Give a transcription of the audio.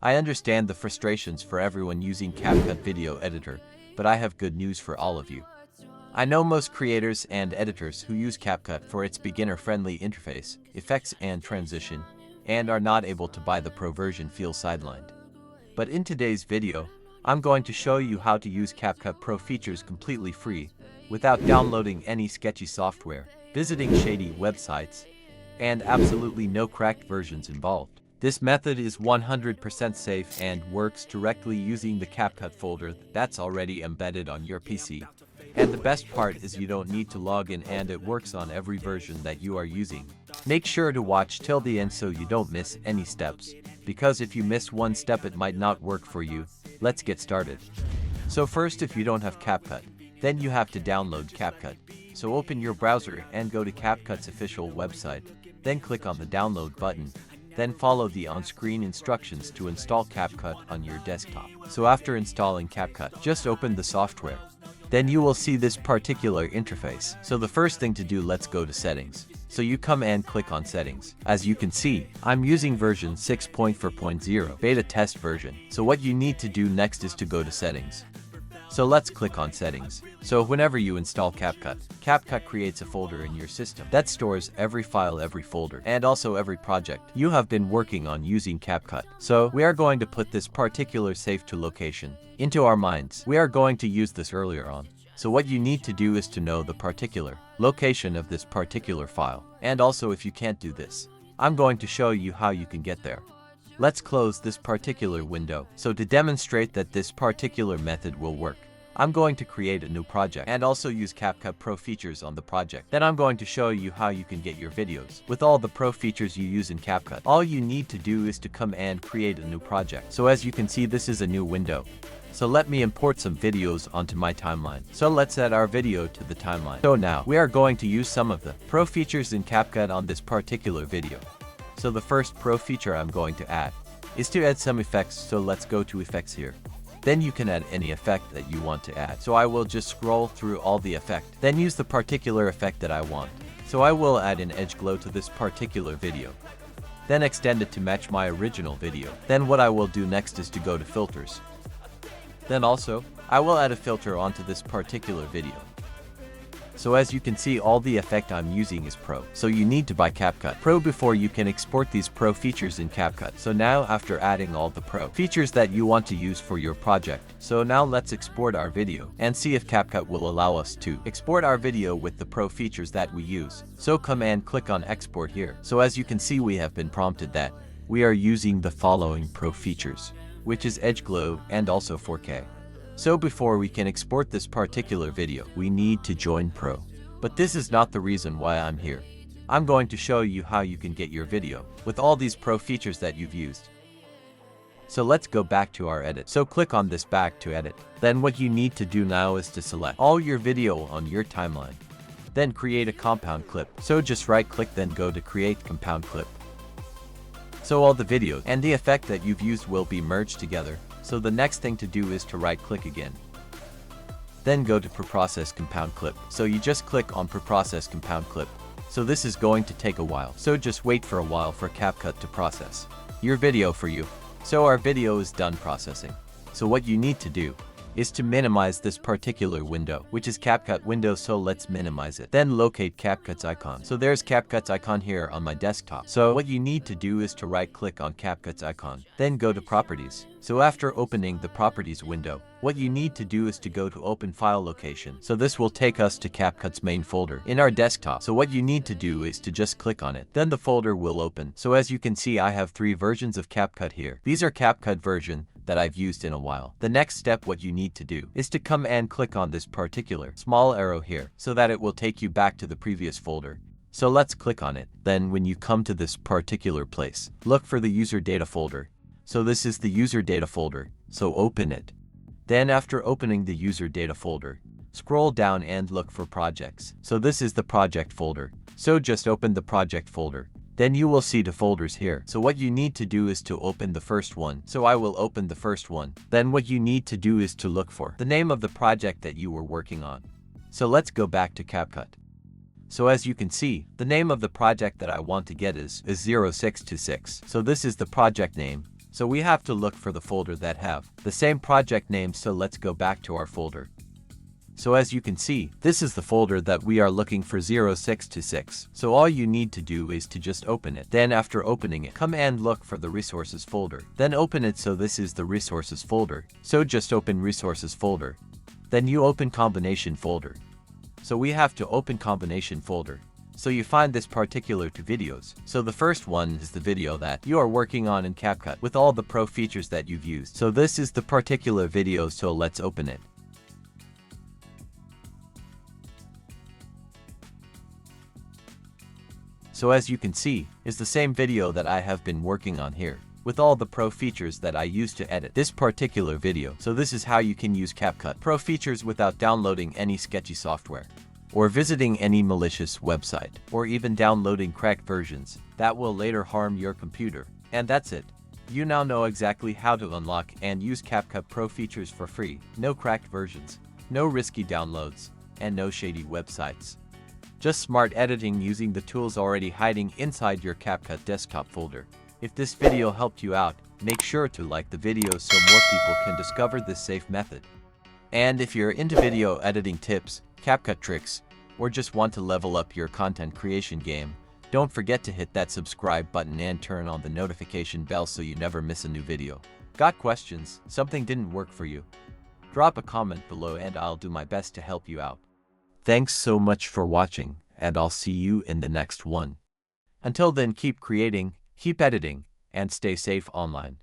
I understand the frustrations for everyone using CapCut Video Editor, but I have good news for all of you. I know most creators and editors who use CapCut for its beginner-friendly interface, effects and transition, and are not able to buy the Pro version feel sidelined. But in today's video, I'm going to show you how to use CapCut Pro features completely free, without downloading any sketchy software, visiting shady websites, and absolutely no cracked versions involved. This method is 100% safe and works directly using the CapCut folder that's already embedded on your PC. And the best part is you don't need to log in, and it works on every version that you are using. Make sure to watch till the end so you don't miss any steps, because if you miss one step it might not work for you. Let's get started. So first, if you don't have CapCut, then you have to download CapCut. So open your browser and go to CapCut's official website, then click on the download button, then follow the on-screen instructions to install CapCut on your desktop. So after installing CapCut, just open the software. Then you will see this particular interface. So the first thing to do, let's go to settings. So you come and click on settings. As you can see, I'm using version 6.4.0 beta test version. So what you need to do next is to go to settings. So let's click on settings. So whenever you install CapCut, CapCut creates a folder in your system that stores every file, every folder, and also every project you have been working on using CapCut. So we are going to put this particular save to location into our minds. We are going to use this earlier on. So what you need to do is to know the particular location of this particular file. And also, if you can't do this, I'm going to show you how you can get there. Let's close this particular window. So to demonstrate that this particular method will work, I'm going to create a new project and also use CapCut Pro features on the project. Then I'm going to show you how you can get your videos with all the Pro features you use in CapCut. All you need to do is to come and create a new project. So as you can see, this is a new window. So let me import some videos onto my timeline. So let's add our video to the timeline. So now we are going to use some of the Pro features in CapCut on this particular video. So the first Pro feature I'm going to add is to add some effects. So let's go to effects here. Then you can add any effect that you want to add. So I will just scroll through all the effect, then use the particular effect that I want. So I will add an edge glow to this particular video, then extend it to match my original video. Then what I will do next is to go to filters. Then also, I will add a filter onto this particular video. So as you can see, all the effect I'm using is Pro. So you need to buy CapCut Pro before you can export these Pro features in CapCut. So now, after adding all the Pro features that you want to use for your project, so now let's export our video and see if CapCut will allow us to export our video with the Pro features that we use. So come and click on export here. So as you can see, we have been prompted that we are using the following Pro features, which is edge glow and also 4K. So before we can export this particular video, we need to join Pro. But this is not the reason why I'm here. I'm going to show you how you can get your video with all these Pro features that you've used. So let's go back to our edit. So click on this back to edit. Then what you need to do now is to select all your video on your timeline. Then create a compound clip. So just right click, then go to create compound clip. So all the video and the effect that you've used will be merged together. So the next thing to do is to right click again. Then go to preprocess compound clip. So you just click on preprocess compound clip. So this is going to take a while. So just wait for a while for CapCut to process your video for you. So our video is done processing. So what you need to do is to minimize this particular window, which is CapCut window. So let's minimize it. Then locate CapCut's icon. So there's CapCut's icon here on my desktop. So what you need to do is to right click on CapCut's icon, then go to properties. So after opening the properties window, what you need to do is to go to open file location. So this will take us to CapCut's main folder in our desktop. So what you need to do is to just click on it. Then the folder will open. So as you can see, I have 3 versions of CapCut here. These are CapCut version that I've used in a while. The next step, what you need to do is to come and click on this particular small arrow here so that it will take you back to the previous folder. So let's click on it. Then when you come to this particular place, look for the user data folder. So this is the user data folder. So open it. Then after opening the user data folder, scroll down and look for projects. So this is the project folder. So just open the project folder. Then you will see the folders here. So what you need to do is to open the first one. So I will open the first one. Then what you need to do is to look for the name of the project that you were working on. So let's go back to CapCut. So as you can see, the name of the project that I want to get is 0626. So this is the project name. So we have to look for the folder that have the same project name, so let's go back to our folder. So as you can see, this is the folder that we are looking for 0626. So all you need to do is to just open it. Then after opening it, come and look for the resources folder. Then open it, so this is the resources folder. So just open resources folder. Then you open combination folder. So we have to open combination folder. So you find this particular to videos. So the first one is the video that you are working on in CapCut with all the pro features that you've used. So this is the particular video, so let's open it. So as you can see, is the same video that I have been working on here, with all the pro features that I used to edit this particular video. So this is how you can use CapCut Pro features without downloading any sketchy software, or visiting any malicious website, or even downloading cracked versions that will later harm your computer. And that's it. You now know exactly how to unlock and use CapCut Pro features for free. No cracked versions, no risky downloads, and no shady websites. Just smart editing using the tools already hiding inside your CapCut desktop folder. If this video helped you out, make sure to like the video so more people can discover this safe method. And if you're into video editing tips, CapCut tricks, or just want to level up your content creation game, don't forget to hit that subscribe button and turn on the notification bell so you never miss a new video. Got questions? Something didn't work for you? Drop a comment below and I'll do my best to help you out. Thanks so much for watching, and I'll see you in the next one. Until then, keep creating, keep editing, and stay safe online.